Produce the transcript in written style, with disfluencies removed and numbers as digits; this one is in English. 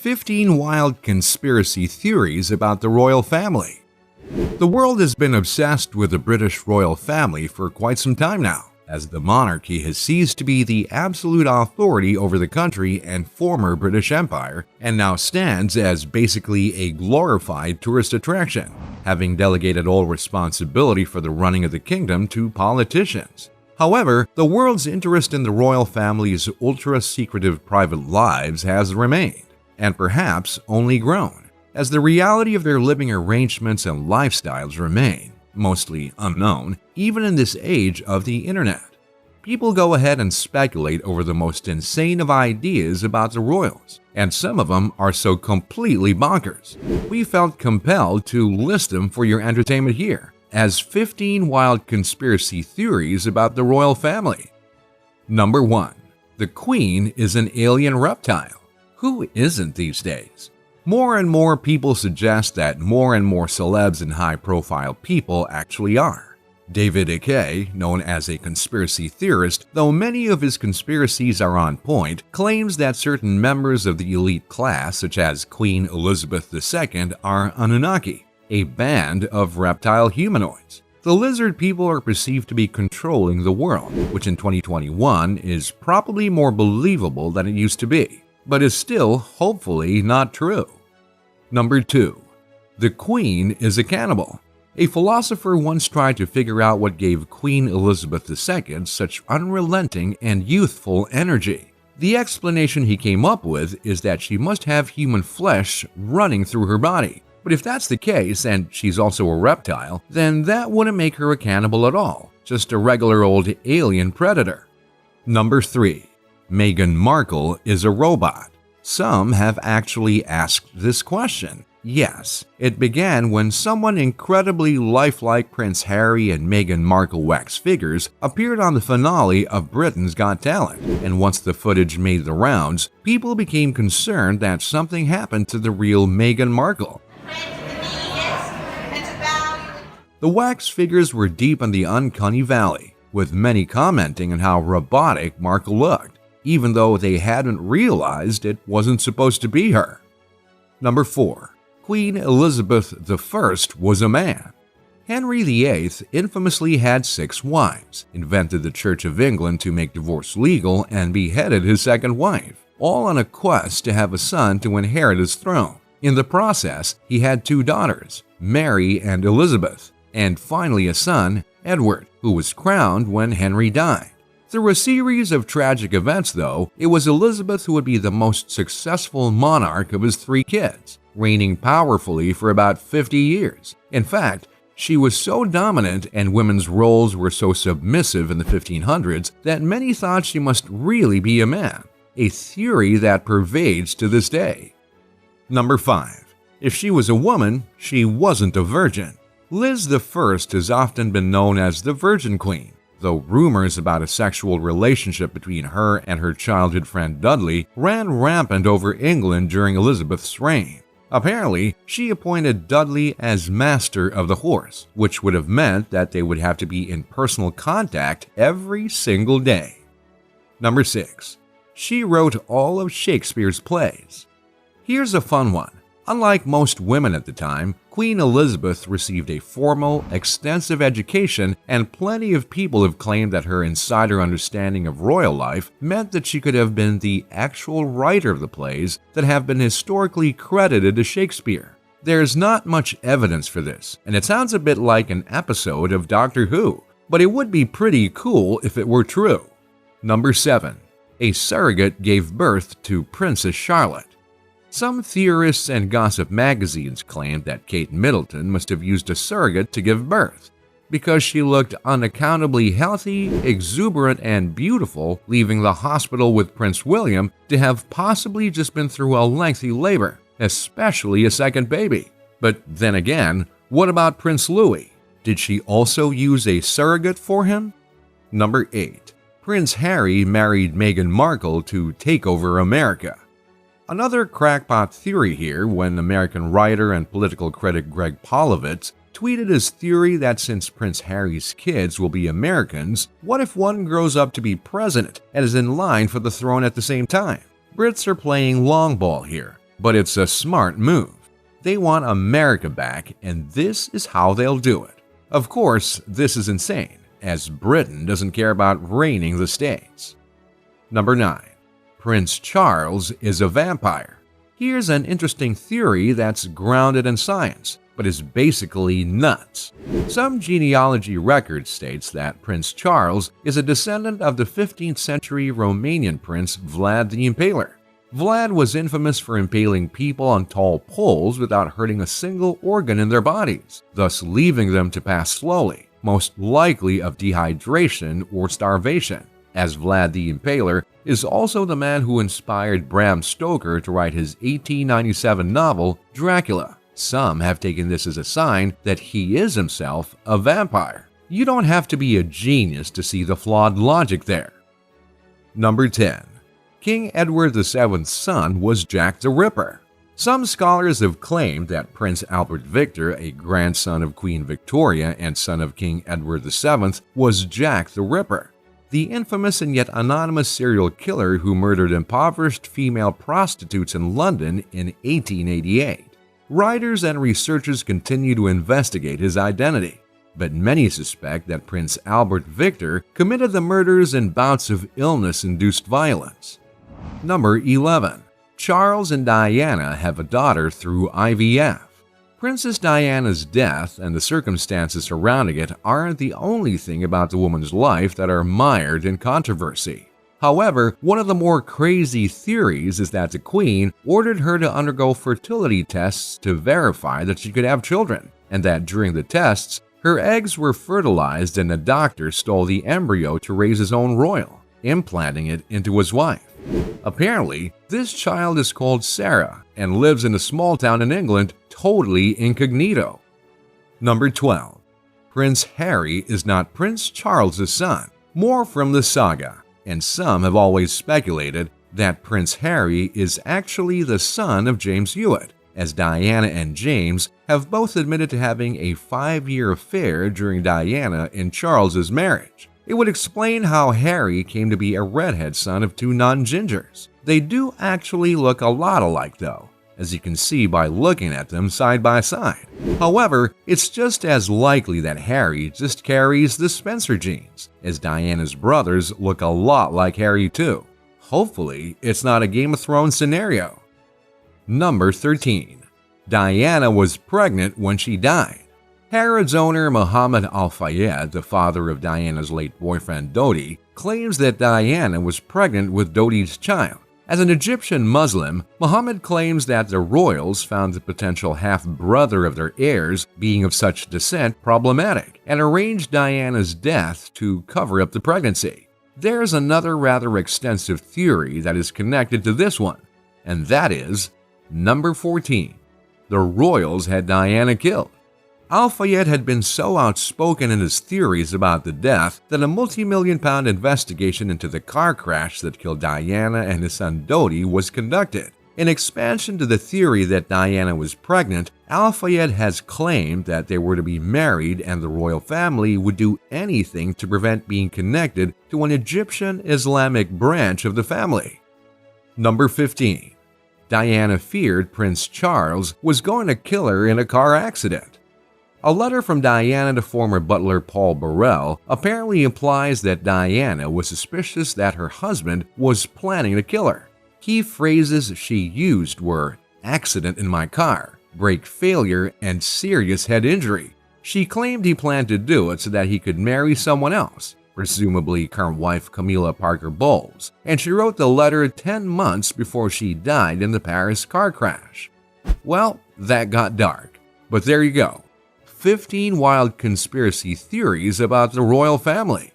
15 Wild Conspiracy Theories About the Royal Family. The world has been obsessed with the British royal family for quite some time now, as the monarchy has ceased to be the absolute authority over the country and former British Empire, and now stands as basically a glorified tourist attraction, having delegated all responsibility for the running of the kingdom to politicians. However, the world's interest in the royal family's ultra-secretive private lives has remained, and perhaps only grown, as the reality of their living arrangements and lifestyles remain mostly unknown, even in this age of the internet. People go ahead and speculate over the most insane of ideas about the royals, and some of them are so completely bonkers. We felt compelled to list them for your entertainment here, as 15 Wild Conspiracy Theories About the Royal Family. Number 1. The Queen is an alien reptile. Who isn't these days? More and more people suggest that more and more celebs and high-profile people actually are. David Icke, known as a conspiracy theorist, though many of his conspiracies are on point, claims that certain members of the elite class, such as Queen Elizabeth II, are Anunnaki, a band of reptile humanoids. The lizard people are perceived to be controlling the world, which in 2021 is probably more believable than it used to be, but is still hopefully not true. Number 2. The Queen is a cannibal. A philosopher once tried to figure out what gave Queen Elizabeth II such unrelenting and youthful energy. The explanation he came up with is that she must have human flesh running through her body. But if that's the case, and she's also a reptile, then that wouldn't make her a cannibal at all, just a regular old alien predator. Number 3. Meghan Markle is a robot. Some have actually asked this question. Yes, it began when someone incredibly lifelike Prince Harry and Meghan Markle wax figures appeared on the finale of Britain's Got Talent, and once the footage made the rounds, people became concerned that something happened to the real Meghan Markle. The wax figures were deep in the uncanny valley, with many commenting on how robotic Markle looked, even though they hadn't realized it wasn't supposed to be her. Number 4. Queen Elizabeth I was a man. Henry VIII infamously had 6 wives, invented the Church of England to make divorce legal, and beheaded his second wife, all on a quest to have a son to inherit his throne. In the process, he had 2 daughters, Mary and Elizabeth, and finally a son, Edward, who was crowned when Henry died. Through a series of tragic events, though, it was Elizabeth who would be the most successful monarch of his 3 kids, reigning powerfully for about 50 years. In fact, she was so dominant and women's roles were so submissive in the 1500s that many thought she must really be a man, a theory that pervades to this day. Number 5. If she was a woman, she wasn't a virgin. Liz I has often been known as the Virgin Queen, though rumors about a sexual relationship between her and her childhood friend Dudley ran rampant over England during Elizabeth's reign. Apparently, she appointed Dudley as master of the horse, which would have meant that they would have to be in personal contact every single day. Number 6. She wrote all of Shakespeare's plays. Here's a fun one. Unlike most women at the time, Queen Elizabeth received a formal, extensive education, and plenty of people have claimed that her insider understanding of royal life meant that she could have been the actual writer of the plays that have been historically credited to Shakespeare. There's not much evidence for this, and it sounds a bit like an episode of Doctor Who, but it would be pretty cool if it were true. Number 7. A surrogate gave birth to Princess Charlotte. Some theorists and gossip magazines claimed that Kate Middleton must have used a surrogate to give birth, because she looked unaccountably healthy, exuberant, and beautiful, leaving the hospital with Prince William to have possibly just been through a lengthy labor, especially a second baby. But then again, what about Prince Louis? Did she also use a surrogate for him? Number 8. Prince Harry married Meghan Markle to take over America. Another crackpot theory here when American writer and political critic Greg Polovitz tweeted his theory that since Prince Harry's kids will be Americans, what if one grows up to be president and is in line for the throne at the same time? Brits are playing long ball here, But it's a smart move. They want America back, and this is how they'll do it. Of course, this is insane, as Britain doesn't care about reigning the states. Number 9. Prince Charles is a vampire. Here's an interesting theory that's grounded in science, but is basically nuts. Some genealogy record states that Prince Charles is a descendant of the 15th century Romanian prince Vlad the Impaler. Vlad was infamous for impaling people on tall poles without hurting a single organ in their bodies, thus leaving them to pass slowly, most likely of dehydration or starvation, as Vlad the Impaler is also the man who inspired Bram Stoker to write his 1897 novel Dracula. Some have taken this as a sign that he is himself a vampire. You don't have to be a genius to see the flawed logic there. Number 10. King Edward VII's son was Jack the Ripper. Some scholars have claimed that Prince Albert Victor, a grandson of Queen Victoria and son of King Edward VII, was Jack the Ripper, the infamous and yet anonymous serial killer who murdered impoverished female prostitutes in London in 1888. Writers and researchers continue to investigate his identity, but many suspect that Prince Albert Victor committed the murders in bouts of illness-induced violence. Number 11. Charles and Diana have a daughter through IVF. Princess Diana's death and the circumstances surrounding it aren't the only thing about the woman's life that are mired in controversy. However, one of the more crazy theories is that the Queen ordered her to undergo fertility tests to verify that she could have children, and that during the tests, her eggs were fertilized and the doctor stole the embryo to raise his own royal, implanting it into his wife. Apparently, this child is called Sarah and lives in a small town in England totally incognito. Number 12. Prince Harry is not Prince Charles' son, more from the saga, and some have always speculated that Prince Harry is actually the son of James Hewitt, as Diana and James have both admitted to having a 5-year affair during Diana and Charles' marriage. It would explain how Harry came to be a redhead son of two non-gingers. They do actually look a lot alike though, as you can see by looking at them side by side. However, it's just as likely that Harry just carries the Spencer genes, as Diana's brothers look a lot like Harry too. Hopefully, it's not a Game of Thrones scenario. Number 13. Diana was pregnant when she died. Harrods owner Muhammad Al-Fayed, the father of Diana's late boyfriend Dodi, claims that Diana was pregnant with Dodi's child. As an Egyptian Muslim, Muhammad claims that the royals found the potential half-brother of their heirs being of such descent problematic and arranged Diana's death to cover up the pregnancy. There's another rather extensive theory that is connected to this one, and that is number 14. The royals had Diana killed. Al-Fayed had been so outspoken in his theories about the death that a multi-million-pound investigation into the car crash that killed Diana and his son Dodi was conducted. In expansion to the theory that Diana was pregnant, Al-Fayed has claimed that they were to be married and the royal family would do anything to prevent being connected to an Egyptian Islamic branch of the family. Number 15. Diana feared Prince Charles was going to kill her in a car accident. A letter from Diana to former butler Paul Burrell apparently implies that Diana was suspicious that her husband was planning to kill her. Key phrases she used were accident in my car, brake failure, and serious head injury. She claimed he planned to do it so that he could marry someone else, presumably current wife Camilla Parker Bowles, and she wrote the letter 10 months before she died in the Paris car crash. Well, that got dark, but there you go. 15 wild conspiracy theories about the royal family.